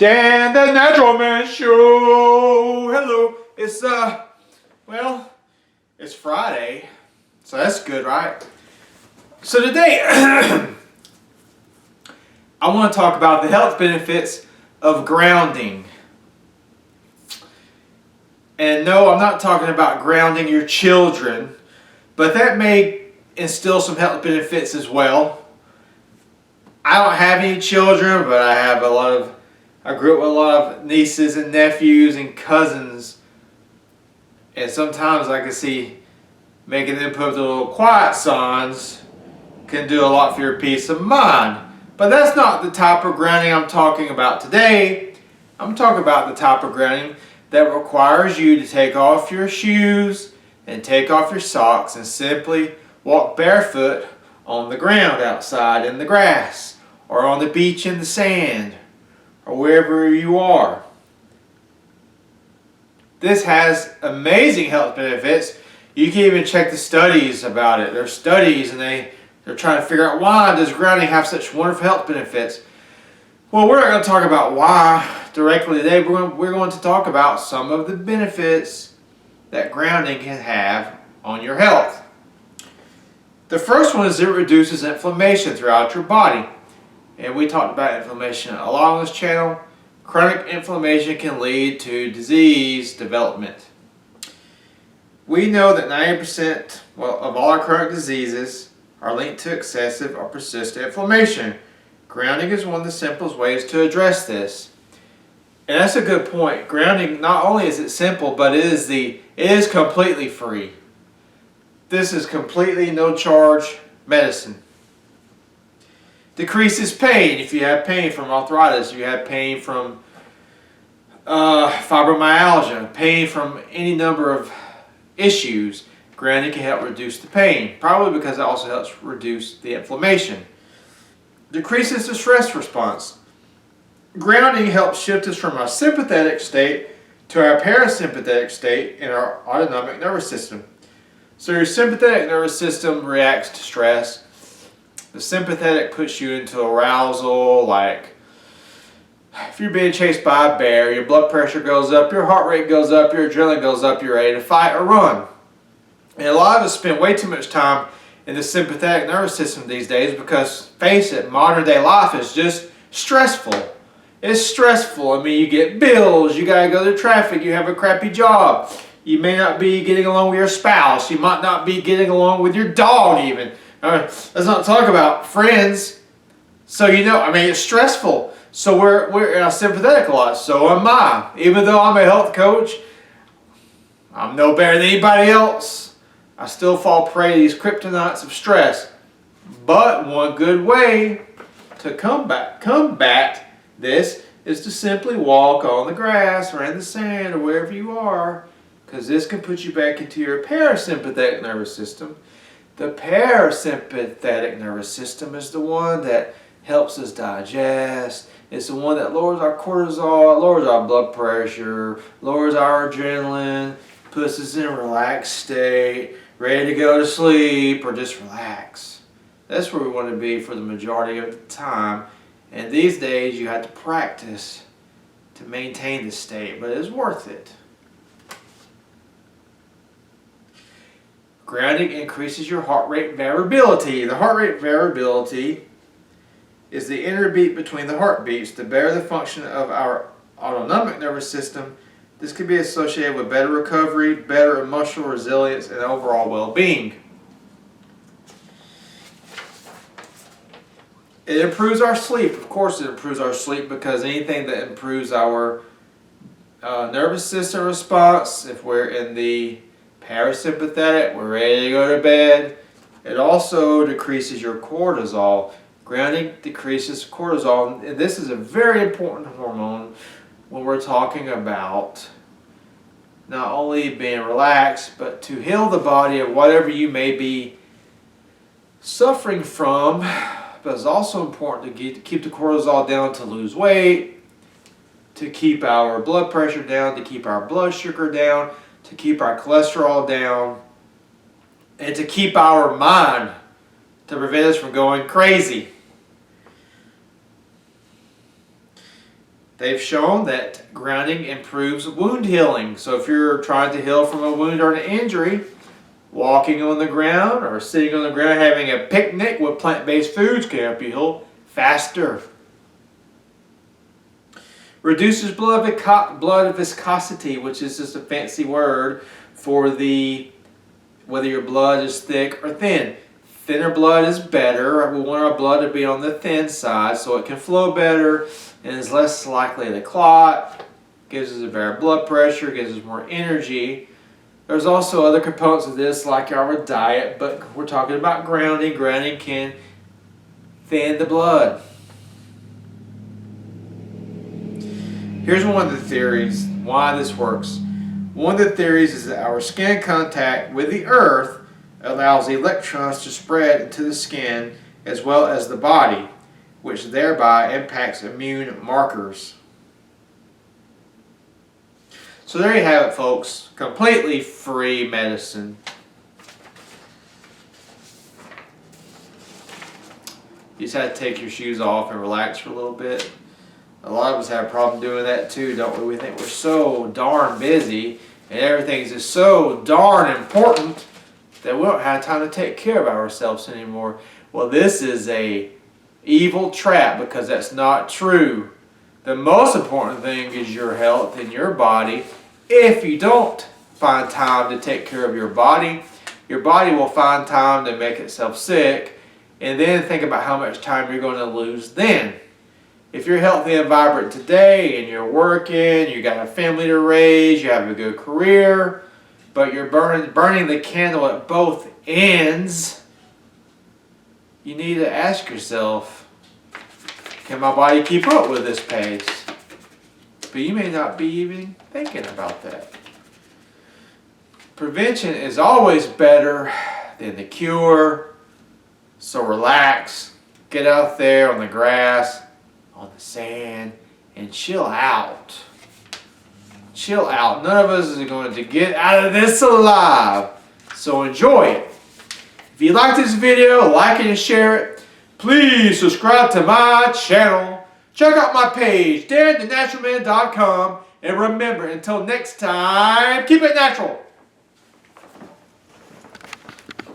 Dan the Natural Man Show. Hello. It's Friday, so that's good, right? So today, I want to talk about the health benefits of grounding. And no, I'm not talking about grounding your children, but that may instill some health benefits as well. I don't have any children, but I grew up with a lot of nieces and nephews and cousins, and sometimes I can see making them put the little quiet signs can do a lot for your peace of mind. But that's not the type of grounding I'm talking about today. I'm talking about the type of grounding that requires you to take off your shoes and take off your socks and simply walk barefoot on the ground outside in the grass or on the beach in the sand or wherever you are. This has amazing health benefits. You can even check the studies about it. There's studies and they're trying to figure out why does grounding have such wonderful health benefits. Well, we're not going to talk about why directly today. We're going to talk about some of the benefits that grounding can have on your health. The first one is it reduces inflammation throughout your body. And we talked about inflammation a lot on this channel. Chronic inflammation can lead to disease development. We know that 90% of all our chronic diseases are linked to excessive or persistent inflammation. Grounding is one of the simplest ways to address this. And that's a good point. Grounding, not only is it simple, but it is completely free. This is completely no charge medicine. Decreases pain. If you have pain from arthritis, you have pain from fibromyalgia, pain from any number of issues, grounding can help reduce the pain, probably because it also helps reduce the inflammation. Decreases the stress response. Grounding helps shift us from our sympathetic state to our parasympathetic state in our autonomic nervous system. So your sympathetic nervous system reacts to stress. The sympathetic puts you into arousal, like if you're being chased by a bear, your blood pressure goes up, your heart rate goes up, your adrenaline goes up, you're ready to fight or run. And a lot of us spend way too much time in the sympathetic nervous system these days because, face it, modern day life is just stressful. It's stressful. I mean, you get bills, you gotta go to traffic, you have a crappy job, you may not be getting along with your spouse, you might not be getting along with your dog even. Let's not talk about friends. So it's stressful. So we're sympathetic a lot. So am I. Even though I'm a health coach, I'm no better than anybody else. I still fall prey to these kryptonites of stress. But one good way to combat this is to simply walk on the grass or in the sand or wherever you are, because this can put you back into your parasympathetic nervous system. The parasympathetic nervous system is the one that helps us digest. It's the one that lowers our cortisol, lowers our blood pressure, lowers our adrenaline, puts us in a relaxed state, ready to go to sleep or just relax. That's where we want to be for the majority of the time. And these days you have to practice to maintain the state, but it's worth it. Grounding increases your heart rate variability. The heart rate variability is the inner beat between the heartbeats. To better the function of our autonomic nervous system, this can be associated with better recovery, better emotional resilience, and overall well-being. It improves our sleep. Of course it improves our sleep because anything that improves our nervous system response, if we're in the parasympathetic, we're ready to go to bed. It also decreases your cortisol. Grounding decreases cortisol, and this is a very important hormone when we're talking about not only being relaxed, but to heal the body of whatever you may be suffering from. But it's also important to keep the cortisol down to lose weight, to keep our blood pressure down, to keep our blood sugar down, to keep our cholesterol down, and to keep our mind, to prevent us from going crazy. They've shown that grounding improves wound healing. So if you're trying to heal from a wound or an injury, walking on the ground or sitting on the ground having a picnic with plant-based foods can help you heal faster. Reduces blood viscosity, which is just a fancy word for whether your blood is thick or thin. Thinner blood is better. We want our blood to be on the thin side so it can flow better and is less likely to clot. Gives us a better blood pressure, gives us more energy. There's also other components of this like our diet, but we're talking about grounding. Grounding can thin the blood. Here's one of the theories why this works. One of the theories is that our skin contact with the earth allows electrons to spread into the skin as well as the body, which thereby impacts immune markers. So there you have it, folks. Completely free medicine. You just had to take your shoes off and relax for a little bit. A lot of us have a problem doing that too, don't we? We think we're so darn busy and everything's just so darn important that we don't have time to take care of ourselves anymore. Well, this is a evil trap because that's not true. The most important thing is your health and your body. If you don't find time to take care of your body will find time to make itself sick, and then think about how much time you're going to lose then. If you're healthy and vibrant today and you're working, you got a family to raise, you have a good career, but you're burning the candle at both ends, you need to ask yourself, can my body keep up with this pace? But you may not be even thinking about that. Prevention is always better than the cure, so relax, get out there on the grass, on the sand, and chill out. Chill out. None of us are going to get out of this alive. So enjoy it. If you like this video, like it and share it. Please subscribe to my channel. Check out my page, DarrenTheNaturalMan.com. And remember, until next time, keep it natural.